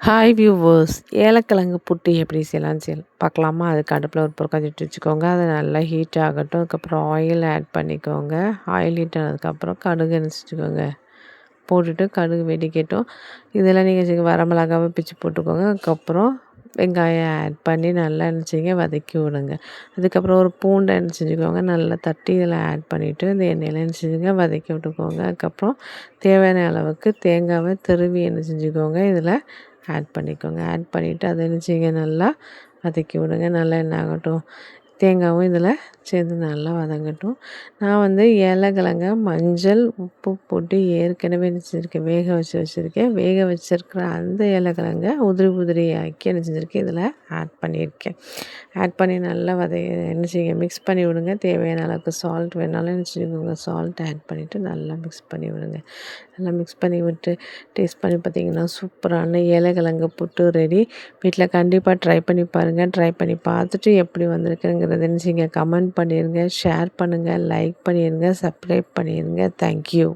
Hi viewers, ஏலக்கிழங்கு புட்டு எப்படி செய்யலாம் பார்க்கலாமா? அதுக்கு அடுப்பில் ஒரு பொருள் கஞ்சிட்டு வச்சுக்கோங்க. அது நல்லா ஹீட் ஆகட்டும். அதுக்கப்புறம் ஆயில் ஆட் பண்ணிக்கோங்க. ஆயில் ஹீட் ஆனதுக்கப்புறம் கடுகு எண்ணெய்ச்சிக்கோங்க. போட்டுட்டு கடுகு வெடிக்கட்டும். இதெல்லாம் நீங்கள் வரமிளகாவை பிச்சு போட்டுக்கோங்க. அதுக்கப்புறம் வெங்காயம் ஆட் பண்ணி நல்லா என்ன வதக்கி விடுங்க. அதுக்கப்புறம் ஒரு பூண்டை என்ன செஞ்சுக்கோங்க, நல்லா தட்டி இதில் ஆட் பண்ணிவிட்டு இந்த எண்ணெயில் என்ன வதக்கி விட்டுக்கோங்க. அதுக்கப்புறம் தேவையான அளவுக்கு தேங்காவை திருவி என்ன செஞ்சுக்கோங்க, இதில் ஆட் பண்ணிக்கோங்க. ஆட் பண்ணிவிட்டு அதை என்ன நல்லா வதக்கி விடுங்க. நல்லா என்ன ஆகட்டும், தேங்காயும் இதில் சேர்ந்து நல்லா வதங்கட்டும். நான் ஏலக்கிழங்க மஞ்சள், உப்பு போட்டு ஏற்கனவே என்ன செஞ்சுருக்கேன், வேக வச்சுருக்கேன். வேக வச்சுருக்கிற அந்த ஏலக்கிழங்க உதிரி ஆக்கி என்ன செஞ்சுருக்கேன், இதில் ஆட் பண்ணியிருக்கேன். ஆட் பண்ணி நல்லா மிக்ஸ் பண்ணி விடுங்க. தேவையான அளவுக்கு சால்ட் வேணாலும் என்ன செஞ்சுக்கோங்க, சால்ட் ஆட் பண்ணிவிட்டு நல்லா மிக்ஸ் பண்ணி விடுங்க. நல்லா மிக்ஸ் பண்ணி விட்டு டேஸ்ட் பண்ணி பார்த்தீங்கன்னா சூப்பரான ஏலக்கிழங்கு புட்டு ரெடி. வீட்டில் கண்டிப்பாக ட்ரை பண்ணி பாருங்கள். ட்ரை பண்ணி பார்த்துட்டு எப்படி வந்திருக்குங்கிறத கமெண்ட் பண்ணிடுங்க, ஷேர் பண்ணுங்கள், லைக் பண்ணிடுங்க, சப்ஸ்கிரைப் பண்ணிடுங்க. தேங்க்யூ.